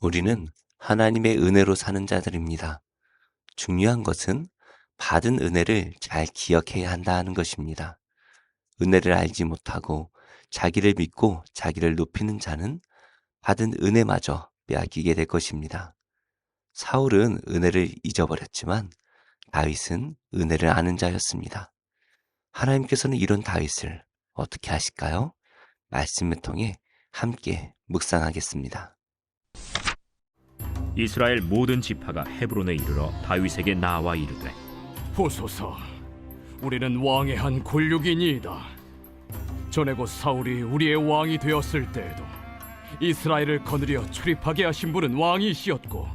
우리는 하나님의 은혜로 사는 자들입니다. 중요한 것은 받은 은혜를 잘 기억해야 한다는 것입니다. 은혜를 알지 못하고 자기를 믿고 자기를 높이는 자는 받은 은혜마저 빼앗기게 될 것입니다. 사울은 은혜를 잊어버렸지만 다윗은 은혜를 아는 자였습니다. 하나님께서는 이런 다윗을 어떻게 하실까요? 말씀을 통해 함께 묵상하겠습니다. 이스라엘 모든 지파가 헤브론에 이르러 다윗에게 나와 이르되, 보소서, 우리는 왕의 한 권력이니이다. 전에 곧 사울이 우리의 왕이 되었을 때에도 이스라엘을 거느려 출입하게 하신 분은 왕이시었고,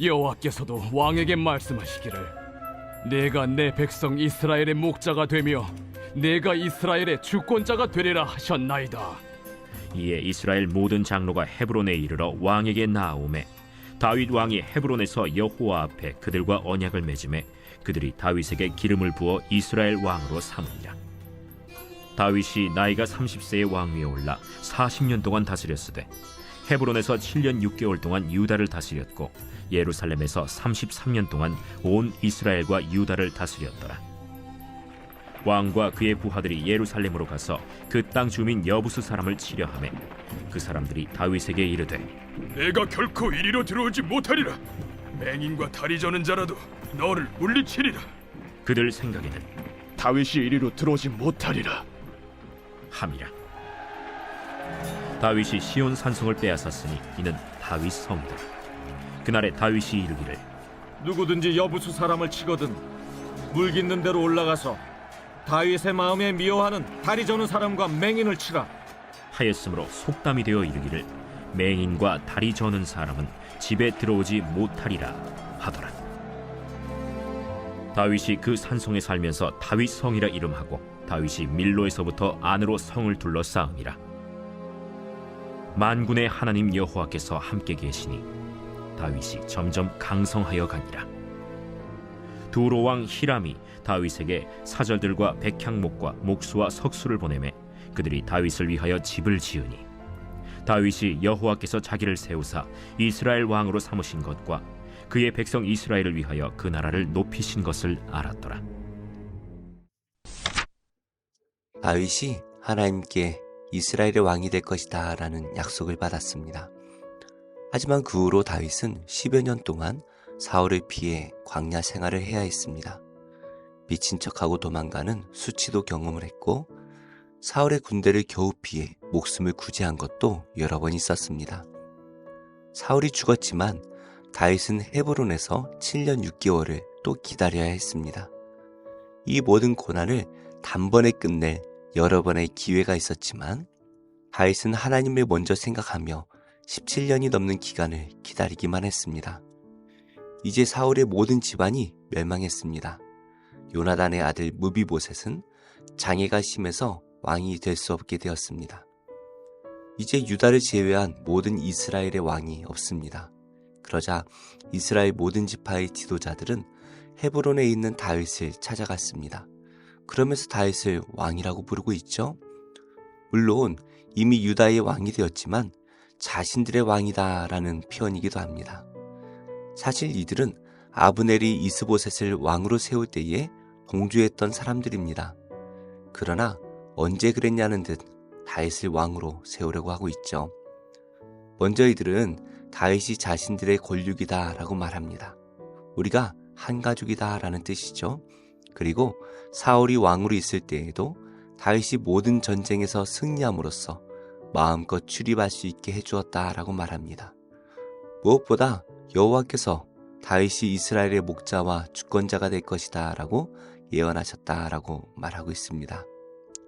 여호와께서도 왕에게 말씀하시기를 내가 내 백성 이스라엘의 목자가 되며 내가 이스라엘의 주권자가 되리라 하셨나이다. 이에 이스라엘 모든 장로가 헤브론에 이르러 왕에게 나아오매 다윗 왕이 헤브론에서 여호와 앞에 그들과 언약을 맺음에 그들이 다윗에게 기름을 부어 이스라엘 왕으로 삼으니라. 다윗이 나이가 30세의 왕위에 올라 40년 동안 다스렸으되 헤브론에서 7년 6개월 동안 유다를 다스렸고 예루살렘에서 33년 동안 온 이스라엘과 유다를 다스렸더라. 왕과 그의 부하들이 예루살렘으로 가서 그 땅 주민 여부수 사람을 치려하매 그 사람들이 다윗에게 이르되, 내가 결코 이리로 들어오지 못하리라. 맹인과 다리 저는 자라도 너를 물리치리라. 그들 생각에는 다윗이 이리로 들어오지 못하리라 함이라. 다윗이 시온 산성을 빼앗았으니 이는 다윗 성이다. 그날에 다윗이 이르기를, 누구든지 여부수 사람을 치거든 물 깃는 대로 올라가서 다윗의 마음에 미워하는 다리 저는 사람과 맹인을 치라. 하였으므로 속담이 되어 이르기를 맹인과 다리 저는 사람은 집에 들어오지 못하리라 하더라. 다윗이 그 산성에 살면서 다윗 성이라 이름하고 다윗이 밀로에서부터 안으로 성을 둘러싸음이라. 만군의 하나님 여호와께서 함께 계시니 다윗이 점점 강성하여 가니라. 두로 왕 히람이 다윗에게 사절들과 백향목과 목수와 석수를 보내매 그들이 다윗을 위하여 집을 지으니 다윗이 여호와께서 자기를 세우사 이스라엘 왕으로 삼으신 것과 그의 백성 이스라엘을 위하여 그 나라를 높이신 것을 알았더라. 다윗이 하나님께 이스라엘의 왕이 될 것이다 라는 약속을 받았습니다. 하지만 그 후로 다윗은 10여 년 동안 사울을 피해 광야 생활을 해야 했습니다. 미친 척하고 도망가는 수치도 경험을 했고 사울의 군대를 겨우 피해 목숨을 구제한 것도 여러 번 있었습니다. 사울이 죽었지만 다윗은 헤브론에서 7년 6개월을 또 기다려야 했습니다. 이 모든 고난을 단번에 끝낼 여러 번의 기회가 있었지만 다윗은 하나님을 먼저 생각하며 17년이 넘는 기간을 기다리기만 했습니다. 이제 사울의 모든 집안이 멸망했습니다. 요나단의 아들 무비보셋은 장애가 심해서 왕이 될 수 없게 되었습니다. 이제 유다를 제외한 모든 이스라엘의 왕이 없습니다. 그러자 이스라엘 모든 지파의 지도자들은 헤브론에 있는 다윗을 찾아갔습니다. 그러면서 다윗을 왕이라고 부르고 있죠. 물론 이미 유다의 왕이 되었지만 자신들의 왕이다라는 표현이기도 합니다. 사실 이들은 아브넬이 이스보셋을 왕으로 세울 때에 동조했던 사람들입니다. 그러나 언제 그랬냐는 듯 다윗을 왕으로 세우려고 하고 있죠. 먼저 이들은 다윗이 자신들의 권력이다 라고 말합니다. 우리가 한 가족이다 라는 뜻이죠. 그리고 사울이 왕으로 있을 때에도 다윗이 모든 전쟁에서 승리함으로써 마음껏 출입할 수 있게 해주었다 라고 말합니다. 무엇보다 여호와께서 다윗이 이스라엘의 목자와 주권자가 될 것이다 라고 예언하셨다 라고 말하고 있습니다.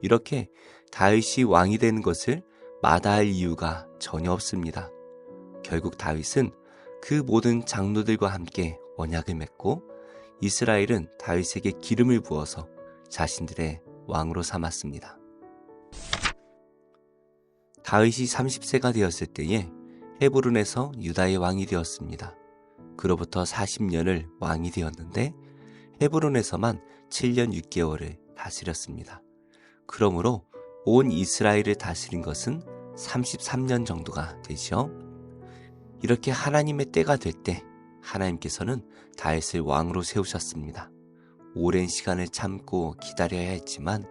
이렇게 다윗이 왕이 되는 것을 마다할 이유가 전혀 없습니다. 결국 다윗은 그 모든 장로들과 함께 언약을 맺고 이스라엘은 다윗에게 기름을 부어서 자신들의 왕으로 삼았습니다. 다윗이 30세가 되었을 때에 헤브론에서 유다의 왕이 되었습니다. 그로부터 40년을 왕이 되었는데 헤브론에서만 7년 6개월을 다스렸습니다. 그러므로 온 이스라엘을 다스린 것은 33년 정도가 되죠. 이렇게 하나님의 때가 될 때 하나님께서는 다윗을 왕으로 세우셨습니다. 오랜 시간을 참고 기다려야 했지만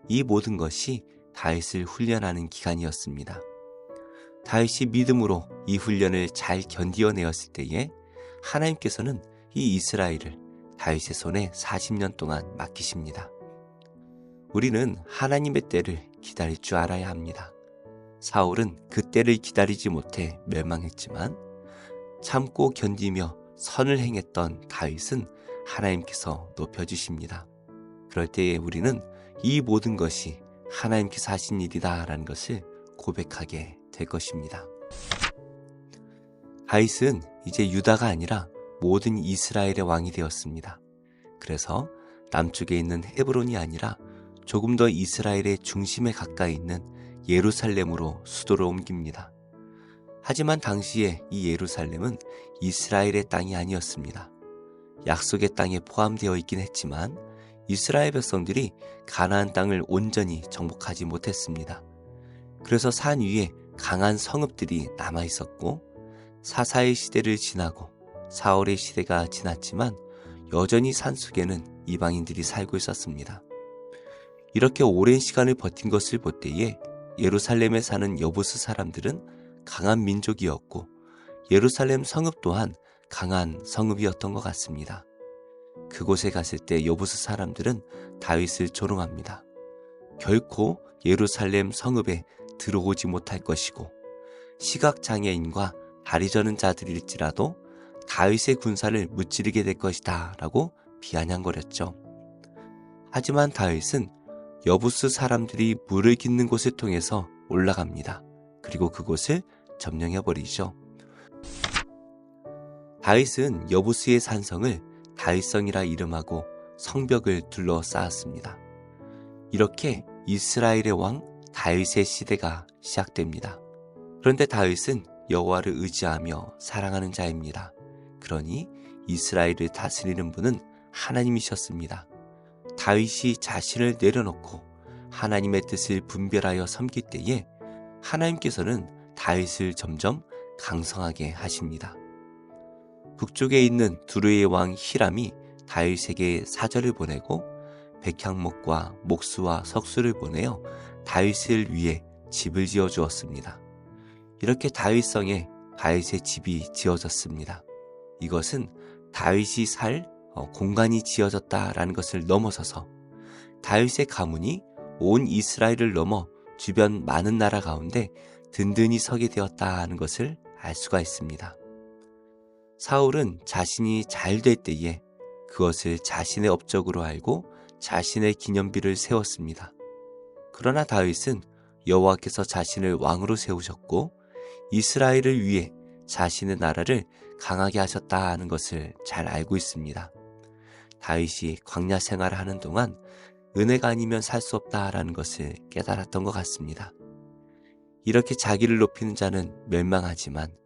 이 모든 것이 다윗을 훈련하는 기간이었습니다. 다윗이 믿음으로 이 훈련을 잘 견디어내었을 때에 하나님께서는 이 이스라엘을 다윗의 손에 40년 동안 맡기십니다. 우리는 하나님의 때를 기다릴 줄 알아야 합니다. 사울은 그 때를 기다리지 못해 멸망했지만 참고 견디며 선을 행했던 다윗은 하나님께서 높여주십니다. 그럴 때에 우리는 이 모든 것이 하나님께서 하신 일이다라는 것을 고백하게 될 것입니다. 다윗은 이제 유다가 아니라 모든 이스라엘의 왕이 되었습니다. 그래서 남쪽에 있는 헤브론이 아니라 조금 더 이스라엘의 중심에 가까이 있는 예루살렘으로 수도를 옮깁니다. 하지만 당시에 이 예루살렘은 이스라엘의 땅이 아니었습니다. 약속의 땅에 포함되어 있긴 했지만 이스라엘 백성들이 가나안 땅을 온전히 정복하지 못했습니다. 그래서 산 위에 강한 성읍들이 남아 있었고 사사의 시대를 지나고 사울의 시대가 지났지만 여전히 산속에는 이방인들이 살고 있었습니다. 이렇게 오랜 시간을 버틴 것을 볼 때에 예루살렘에 사는 여부스 사람들은 강한 민족이었고 예루살렘 성읍 또한 강한 성읍이었던 것 같습니다. 그곳에 갔을 때 여부스 사람들은 다윗을 조롱합니다. 결코 예루살렘 성읍에 들어오지 못할 것이고 시각장애인과 다리 저는 자들일지라도 다윗의 군사를 무찌르게 될 것이다 라고 비아냥거렸죠. 하지만 다윗은 여부스 사람들이 물을 깃는 곳을 통해서 올라갑니다. 그리고 그곳을 점령해버리죠. 다윗은 여부스의 산성을 다윗성이라 이름하고 성벽을 둘러싸았습니다. 이렇게 이스라엘의 왕 다윗의 시대가 시작됩니다. 그런데 다윗은 여호와를 의지하며 사랑하는 자입니다. 그러니 이스라엘을 다스리는 분은 하나님이셨습니다. 다윗이 자신을 내려놓고 하나님의 뜻을 분별하여 섬길 때에 하나님께서는 다윗을 점점 강성하게 하십니다. 북쪽에 있는 두르의 왕 히람이 다윗에게 사절을 보내고 백향목과 목수와 석수를 보내어 다윗을 위해 집을 지어 주었습니다. 이렇게 다윗성에 다윗의 집이 지어졌습니다. 이것은 다윗이 살 공간이 지어졌다라는 것을 넘어서서 다윗의 가문이 온 이스라엘을 넘어 주변 많은 나라 가운데 든든히 서게 되었다는 것을 알 수가 있습니다. 사울은 자신이 잘 될 때에 그것을 자신의 업적으로 알고 자신의 기념비를 세웠습니다. 그러나 다윗은 여호와께서 자신을 왕으로 세우셨고 이스라엘을 위해 자신의 나라를 강하게 하셨다는 것을 잘 알고 있습니다. 다윗이 광야 생활을 하는 동안 은혜가 아니면 살 수 없다라는 것을 깨달았던 것 같습니다. 이렇게 자기를 높이는 자는 멸망하지만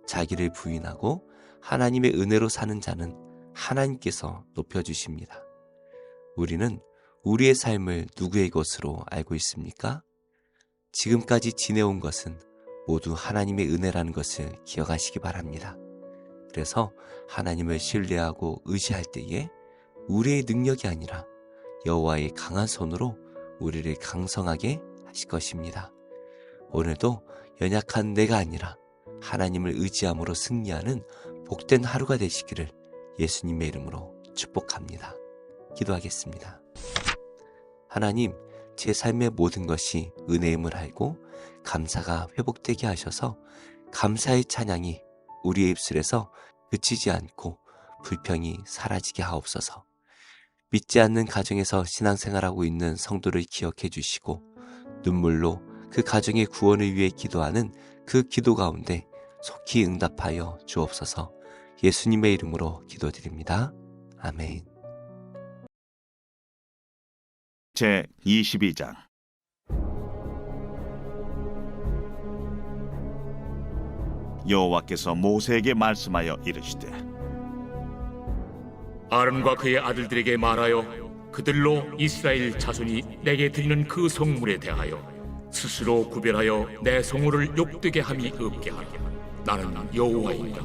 자기를 부인하고 하나님의 은혜로 사는 자는 하나님께서 높여주십니다. 우리는 우리의 삶을 누구의 것으로 알고 있습니까? 지금까지 지내온 것은 모두 하나님의 은혜라는 것을 기억하시기 바랍니다. 그래서 하나님을 신뢰하고 의지할 때에 우리의 능력이 아니라 여호와의 강한 손으로 우리를 강성하게 하실 것입니다. 오늘도 연약한 내가 아니라 하나님을 의지함으로 승리하는 복된 하루가 되시기를 예수님의 이름으로 축복합니다. 기도하겠습니다. 하나님, 제 삶의 모든 것이 은혜임을 알고 감사가 회복되게 하셔서 감사의 찬양이 우리의 입술에서 그치지 않고 불평이 사라지게 하옵소서. 믿지 않는 가정에서 신앙생활하고 있는 성도를 기억해 주시고 눈물로 그 가정의 구원을 위해 기도하는 그 기도 가운데 속히 응답하여 주옵소서. 예수님의 이름으로 기도드립니다. 아멘. 제 22장 여호와께서 모세에게 말씀하여 이르시되 아론과 그의 아들들에게 말하여 그들로 이스라엘 자손이 내게 드리는 그 성물에 대하여 스스로 구별하여 내 성물을 욕되게 함이 없게 하라. 나는 여호와이니라.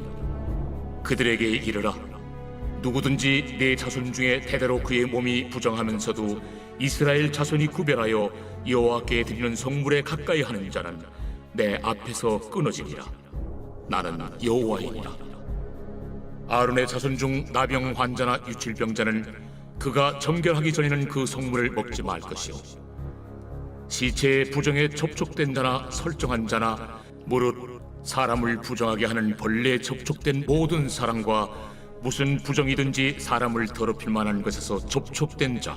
그들에게 이르라. 누구든지 내 자손 중에 대대로 그의 몸이 부정하면서도 이스라엘 자손이 구별하여 여호와께 드리는 성물에 가까이 하는 자는 내 앞에서 끊어지리라. 나는 여호와이니라. 아론의 자손 중 나병 환자나 유칠병자는 그가 정결하기 전에는 그 성물을 먹지 말 것이요, 시체의 부정에 접촉된 자나 설정한 자나 무릇 사람을 부정하게 하는 벌레에 접촉된 모든 사람과 무슨 부정이든지 사람을 더럽힐 만한 것에서 접촉된 자,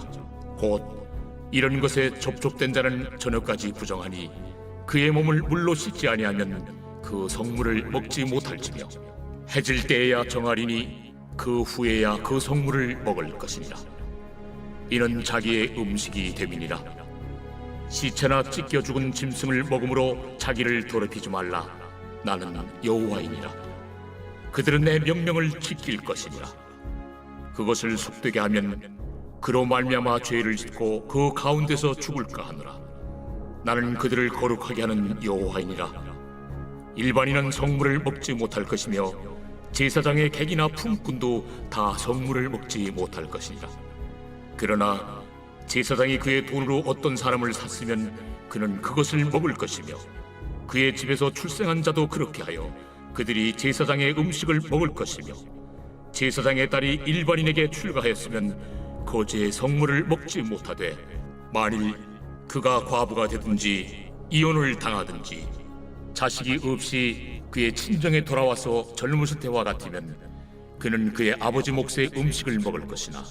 곧 이런 것에 접촉된 자는 저녁까지 부정하니 그의 몸을 물로 씻지 아니하면 그 성물을 먹지 못할지며 해질 때에야 정하리니 그 후에야 그 성물을 먹을 것이니라. 이는 자기의 음식이 됨이니라. 시체나 찢겨 죽은 짐승을 먹음으로 자기를 더럽히지 말라. 나는 여호와이니라. 그들은 내 명령을 지킬 것이니라. 그것을 속되게 하면 그로 말미암아 죄를 짓고 그 가운데서 죽을까 하노라. 나는 그들을 거룩하게 하는 여호와이니라. 일반인은 성물을 먹지 못할 것이며 제사장의 객이나 품꾼도 다 성물을 먹지 못할 것이니라. 그러나 제사장이 그의 돈으로 어떤 사람을 샀으면 그는 그것을 먹을 것이며 그의 집에서 출생한 자도 그렇게 하여 그들이 제사장의 음식을 먹을 것이며 제사장의 딸이 일반인에게 출가하였으면 거제의 성물을 먹지 못하되 만일 그가 과부가 되든지 이혼을 당하든지 자식이 없이 그의 친정에 돌아와서 젊었을 때와 같으면 그는 그의 아버지 몫의 음식을 먹을 것이나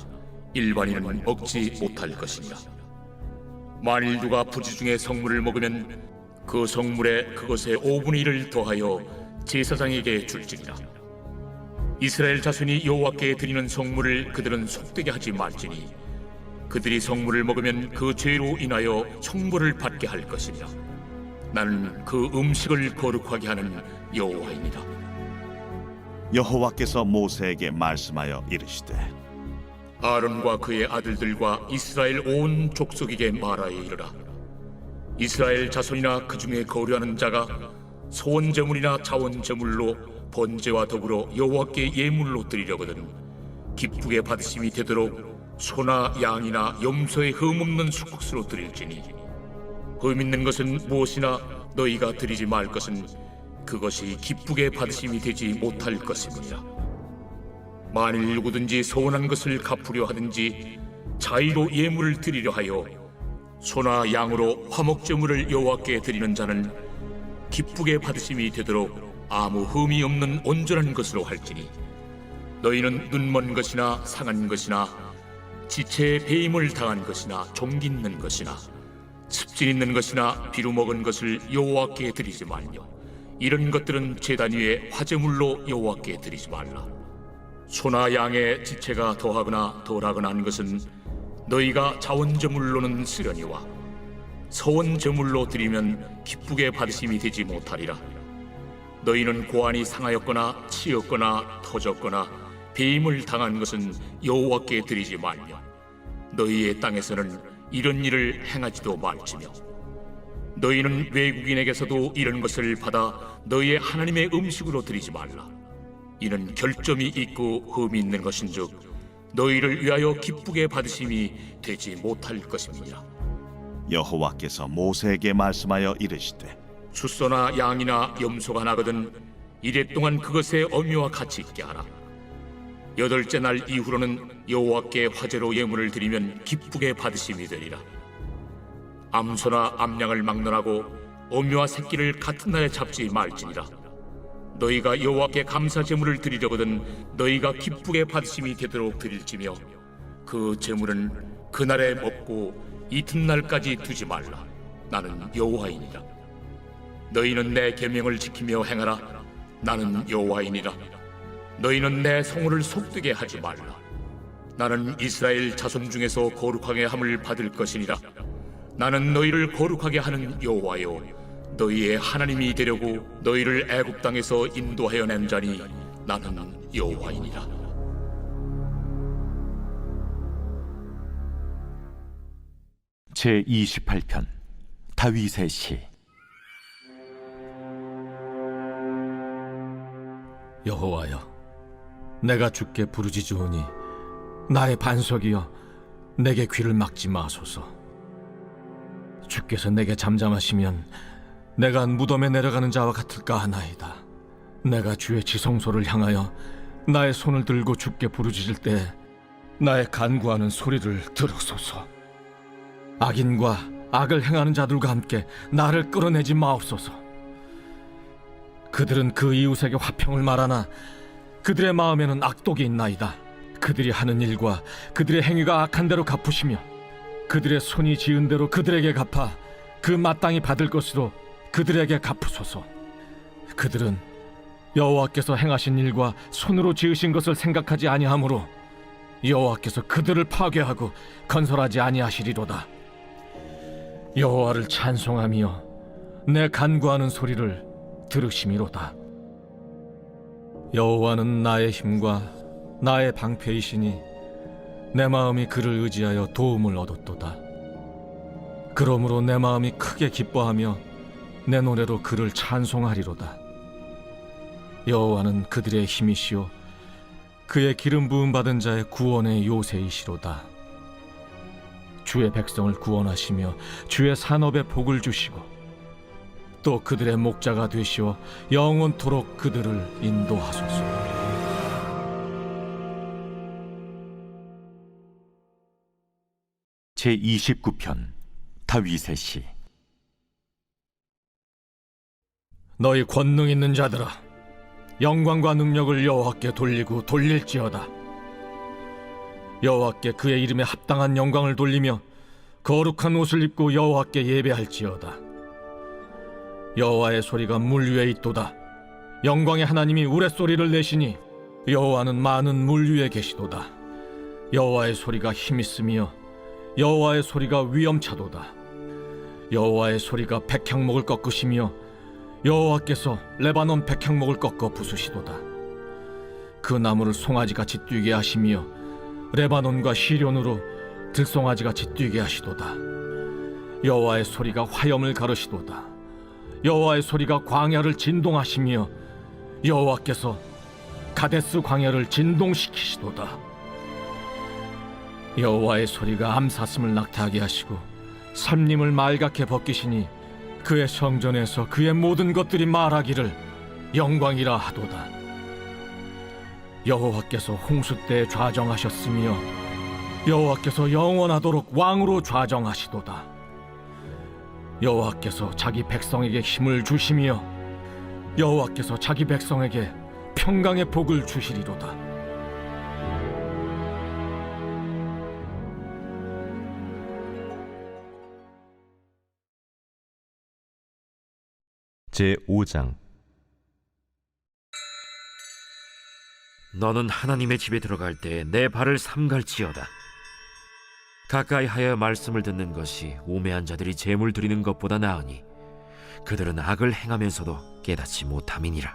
일반인은 먹지 못할 것이니라. 만일 누가 부지 중에 성물을 먹으면 그 성물에 그것의 5분의 1을 더하여 제사장에게 줄지니라. 이스라엘 자손이 여호와께 드리는 성물을 그들은 속되게 하지 말지니 그들이 성물을 먹으면 그 죄로 인하여 형벌을 받게 할 것이니라. 나는 그 음식을 거룩하게 하는 여호와이니라. 여호와께서 모세에게 말씀하여 이르시되 아론과 그의 아들들과 이스라엘 온 족속에게 말하여 이르라. 이스라엘 자손이나 그 중에 거류하는 자가 소원 제물이나 자원 제물로 번제와 더불어 여호와께 예물로 드리려거든 기쁘게 받으심이 되도록 소나 양이나 염소의 흠 없는 수국수로 드릴지니 흠 있는 것은 무엇이나 너희가 드리지 말 것은 그것이 기쁘게 받으심이 되지 못할 것입니다. 만일 누구든지 소원한 것을 갚으려 하든지 자의로 예물을 드리려 하여 소나 양으로 화목제물을 여호와께 드리는 자는 기쁘게 받으심이 되도록 아무 흠이 없는 온전한 것으로 할지니 너희는 눈먼 것이나 상한 것이나 지체에 배임을 당한 것이나 종기 있는 것이나 습진 있는 것이나 비루 먹은 것을 여호와께 드리지 말며 이런 것들은 제단 위에 화제물로 여호와께 드리지 말라. 소나 양의 지체가 더하거나 덜하거나 한 것은 너희가 자원제물로는 쓰려니와 서원제물로 드리면 기쁘게 받으심이 되지 못하리라. 너희는 고안이 상하였거나 치였거나 터졌거나 배임을 당한 것은 여호와께 드리지 말며 너희의 땅에서는 이런 일을 행하지도 말지며 너희는 외국인에게서도 이런 것을 받아 너희의 하나님의 음식으로 드리지 말라. 이는 결점이 있고 흠이 있는 것인즉 너희를 위하여 기쁘게 받으심이 되지 못할 것입니다. 여호와께서 모세에게 말씀하여 이르시되 수소나 양이나 염소가 나거든 이래 동안 그것의 어미와 같이 있게 하라. 8째 날 이후로는 여호와께 화제로 예물을 드리면 기쁘게 받으심이 되리라. 암소나 암양을 막론하고 어미와 새끼를 같은 날에 잡지 말지니라. 너희가 여호와께 감사 제물을 드리려거든 너희가 기쁘게 받으심이 되도록 드릴지며 그 제물은 그날에 먹고 이튿날까지 두지 말라. 나는 여호와이니라. 너희는 내 계명을 지키며 행하라. 나는 여호와이니라. 너희는 내 성호를 속되게 하지 말라. 나는 이스라엘 자손 중에서 거룩하게 함을 받을 것이니라. 나는 너희를 거룩하게 하는 여호와요 너희의 하나님이 되려고 너희를 애굽 땅에서 인도하여 낸 자니 나는 여호와이니라. 제28편 다윗의 시. 여호와여, 내가 주께 부르짖으오니 나의 반석이여, 내게 귀를 막지 마소서. 주께서 내게 잠잠하시면 내가 무덤에 내려가는 자와 같을까 하나이다. 내가 주의 지성소를 향하여 나의 손을 들고 주께 부르짖을 때 나의 간구하는 소리를 들으소서. 악인과 악을 행하는 자들과 함께 나를 끌어내지 마옵소서. 그들은 그 이웃에게 화평을 말하나 그들의 마음에는 악독이 있나이다. 그들이 하는 일과 그들의 행위가 악한 대로 갚으시며 그들의 손이 지은 대로 그들에게 갚아 그 마땅히 받을 것으로 그들에게 갚으소서. 그들은 여호와께서 행하신 일과 손으로 지으신 것을 생각하지 아니하므로 여호와께서 그들을 파괴하고 건설하지 아니하시리로다. 여호와를 찬송하며 내 간구하는 소리를 들으심이로다. 여호와는 나의 힘과 나의 방패이시니 내 마음이 그를 의지하여 도움을 얻었도다. 그러므로 내 마음이 크게 기뻐하며 내 노래로 그를 찬송하리로다. 여호와는 그들의 힘이시오, 그의 기름 부음 받은 자의 구원의 요새이시로다. 주의 백성을 구원하시며 주의 산업에 복을 주시고 또 그들의 목자가 되시어 영원토록 그들을 인도하소서. 제29편 다윗의 시. 너희 권능 있는 자들아, 영광과 능력을 여호와께 돌리고 돌릴지어다. 여호와께 그의 이름에 합당한 영광을 돌리며 거룩한 옷을 입고 여호와께 예배할지어다. 여호와의 소리가 물 위에 있도다. 영광의 하나님이 우레소리를 내시니 여호와는 많은 물 위에 계시도다. 여호와의 소리가 힘있으며 여호와의 소리가 위엄차도다. 여호와의 소리가 백향목을 꺾으시며 여호와께서 레바논 백향목을 꺾어 부수시도다. 그 나무를 송아지같이 뛰게 하시며 레바논과 시련으로 들송아지같이 뛰게 하시도다. 여호와의 소리가 화염을 가르시도다. 여호와의 소리가 광야를 진동하시며 여호와께서 가데스 광야를 진동시키시도다. 여호와의 소리가 암사슴을 낙타하게 하시고 삼림을 말갛게 벗기시니 그의 성전에서 그의 모든 것들이 말하기를 영광이라 하도다. 여호와께서 홍수 때 좌정하셨으며 여호와께서 영원하도록 왕으로 좌정하시도다. 여호와께서 자기 백성에게 힘을 주시며 여호와께서 자기 백성에게 평강의 복을 주시리로다. 제5장. 너는 하나님의 집에 들어갈 때 내 발을 삼갈지어다. 가까이 하여 말씀을 듣는 것이 우매한 자들이 제물 드리는 것보다 나으니 그들은 악을 행하면서도 깨닫지 못함이니라.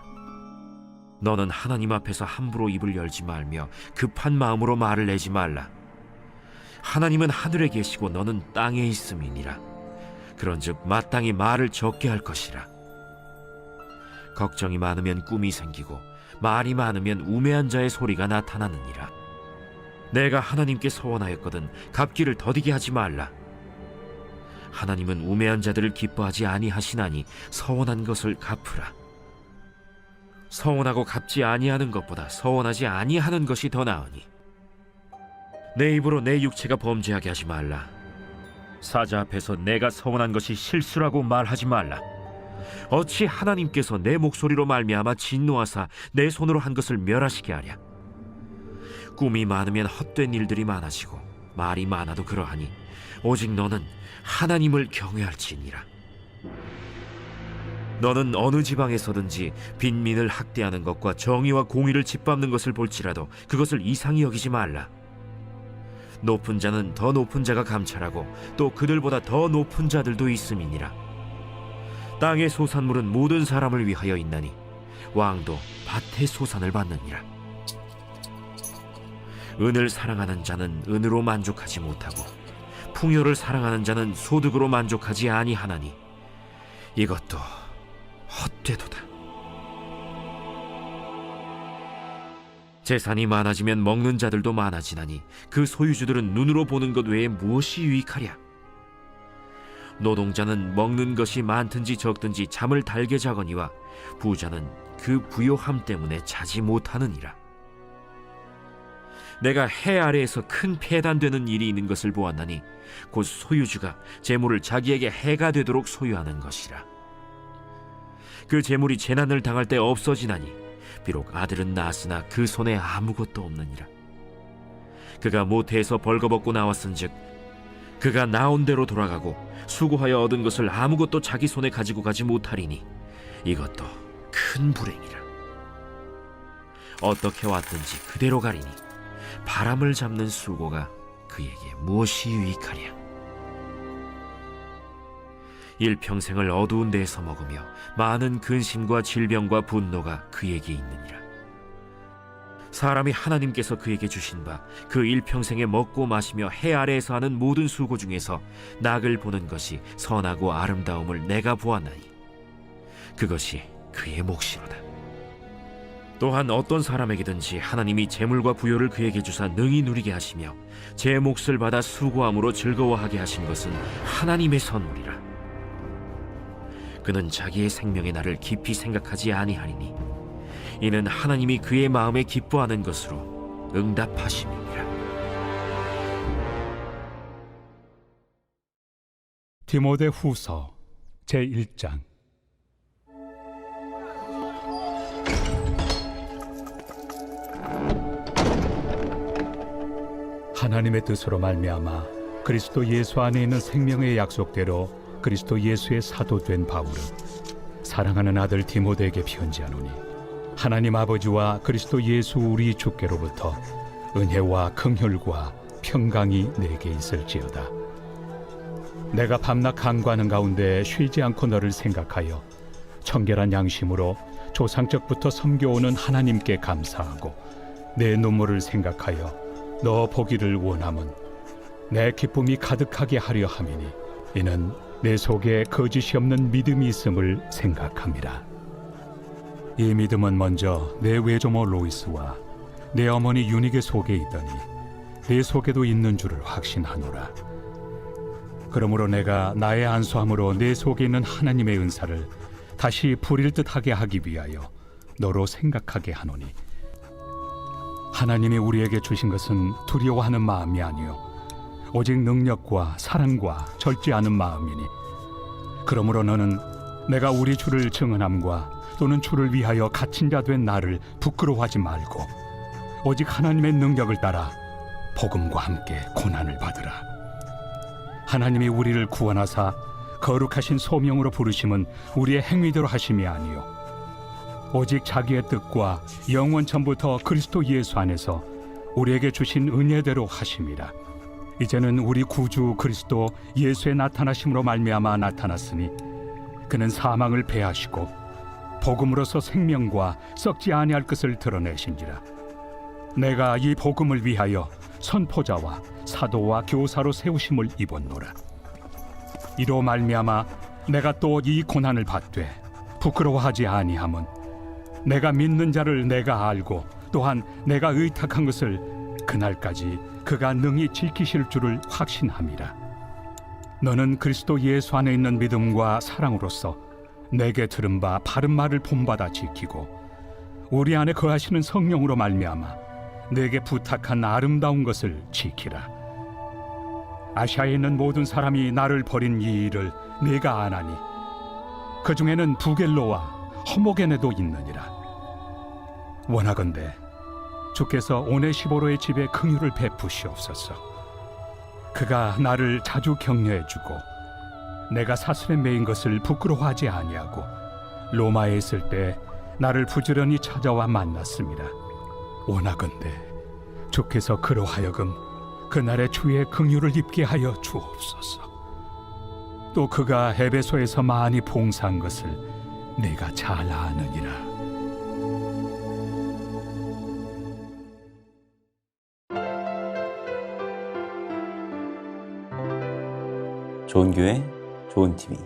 너는 하나님 앞에서 함부로 입을 열지 말며 급한 마음으로 말을 내지 말라. 하나님은 하늘에 계시고 너는 땅에 있음이니라. 그런즉 마땅히 말을 적게 할 것이라. 걱정이 많으면 꿈이 생기고 말이 많으면 우매한 자의 소리가 나타나느니라. 내가 하나님께 서원하였거든 갚기를 더디게 하지 말라. 하나님은 우매한 자들을 기뻐하지 아니하시나니 서원한 것을 갚으라. 서원하고 갚지 아니하는 것보다 서원하지 아니하는 것이 더 나으니 내 입으로 내 육체가 범죄하게 하지 말라. 사자 앞에서 내가 서원한 것이 실수라고 말하지 말라. 어찌 하나님께서 내 목소리로 말미암아 진노하사 내 손으로 한 것을 멸하시게 하랴. 꿈이 많으면 헛된 일들이 많아지고 말이 많아도 그러하니 오직 너는 하나님을 경외할지니라. 너는 어느 지방에서든지 빈민을 학대하는 것과 정의와 공의를 짓밟는 것을 볼지라도 그것을 이상히 여기지 말라. 높은 자는 더 높은 자가 감찰하고 또 그들보다 더 높은 자들도 있음이니라. 땅의 소산물은 모든 사람을 위하여 있나니 왕도 밭의 소산을 받느니라. 은을 사랑하는 자는 은으로 만족하지 못하고 풍요를 사랑하는 자는 소득으로 만족하지 아니하나니 이것도 헛되도다. 재산이 많아지면 먹는 자들도 많아지나니 그 소유주들은 눈으로 보는 것 외에 무엇이 유익하랴? 노동자는 먹는 것이 많든지 적든지 잠을 달게 자거니와 부자는 그 부요함 때문에 자지 못하느니라. 내가 해 아래에서 큰 폐단되는 일이 있는 것을 보았나니 곧 소유주가 재물을 자기에게 해가 되도록 소유하는 것이라. 그 재물이 재난을 당할 때 없어지나니 비록 아들은 낳았으나 그 손에 아무것도 없느니라. 그가 모태에서 벌거벗고 나왔은즉 그가 나온 대로 돌아가고 수고하여 얻은 것을 아무것도 자기 손에 가지고 가지 못하리니 이것도 큰 불행이라. 어떻게 왔든지 그대로 가리니 바람을 잡는 수고가 그에게 무엇이 유익하랴? 일평생을 어두운 데에서 먹으며 많은 근심과 질병과 분노가 그에게 있느니라. 사람이 하나님께서 그에게 주신 바 그 일평생에 먹고 마시며 해 아래에서 하는 모든 수고 중에서 낙을 보는 것이 선하고 아름다움을 내가 보았나니 그것이 그의 몫이로다. 또한 어떤 사람에게든지 하나님이 재물과 부요를 그에게 주사 능히 누리게 하시며 제 몫을 받아 수고함으로 즐거워하게 하신 것은 하나님의 선물이라. 그는 자기의 생명의 날을 깊이 생각하지 아니하리니 이는 하나님이 그의 마음에 기뻐하는 것으로 응답하심이니라. 디모데 후서 제1장. 하나님의 뜻으로 말미암아 그리스도 예수 안에 있는 생명의 약속대로 그리스도 예수의 사도된 바울은 사랑하는 아들 디모데에게 편지하노니 하나님 아버지와 그리스도 예수 우리 주께로부터 은혜와 긍휼과 평강이 내게 있을지어다. 내가 밤낮 간구하는 가운데 쉬지 않고 너를 생각하여 청결한 양심으로 조상적부터 섬겨오는 하나님께 감사하고 내 눈물을 생각하여 너 보기를 원함은 내 기쁨이 가득하게 하려 함이니 이는 내 속에 거짓이 없는 믿음이 있음을 생각함이라. 이 믿음은 먼저 내 외조모 로이스와 내 어머니 유니게 속에 있더니 내 속에도 있는 줄을 확신하노라. 그러므로 내가 나의 안수함으로 내 속에 있는 하나님의 은사를 다시 부릴 듯하게 하기 위하여 너로 생각하게 하노니 하나님이 우리에게 주신 것은 두려워하는 마음이 아니요 오직 능력과 사랑과 절제 않은 마음이니 그러므로 너는 내가 우리 주를 증언함과 또는 주를 위하여 갇힌 자 된 나를 부끄러워하지 말고 오직 하나님의 능력을 따라 복음과 함께 고난을 받으라. 하나님이 우리를 구원하사 거룩하신 소명으로 부르심은 우리의 행위대로 하심이 아니요 오직 자기의 뜻과 영원 전부터 그리스도 예수 안에서 우리에게 주신 은혜대로 하심이라. 이제는 우리 구주 그리스도 예수의 나타나심으로 말미암아 나타났으니 그는 사망을 패하시고 복음으로서 생명과 썩지 아니할 것을 드러내신지라. 내가 이 복음을 위하여 선포자와 사도와 교사로 세우심을 입었노라. 이로 말미암아 내가 또 이 고난을 받되 부끄러워하지 아니함은 내가 믿는 자를 내가 알고 또한 내가 의탁한 것을 그날까지 그가 능히 지키실 줄을 확신함이라. 너는 그리스도 예수 안에 있는 믿음과 사랑으로서 내게 들은 바 바른 말을 본받아 지키고 우리 안에 거하시는 성령으로 말미암아 내게 부탁한 아름다운 것을 지키라. 아시아에 있는 모든 사람이 나를 버린 이 일을 내가 아나니 그 중에는 부겔로와 허모게네도 있느니라. 원하건대 주께서 오네시보로의 집에 긍휼을 베푸시옵소서. 그가 나를 자주 격려해주고 내가 사슬에 매인 것을 부끄러워하지 아니하고 로마에 있을 때 나를 부지런히 찾아와 만났습니다. 원하건대 주께서 그로 하여금 그날의 주의 긍휼을 입게 하여 주옵소서. 또 그가 에베소에서 많이 봉사한 것을 내가 잘 아느니라. 좋은 교회, 좋은 TV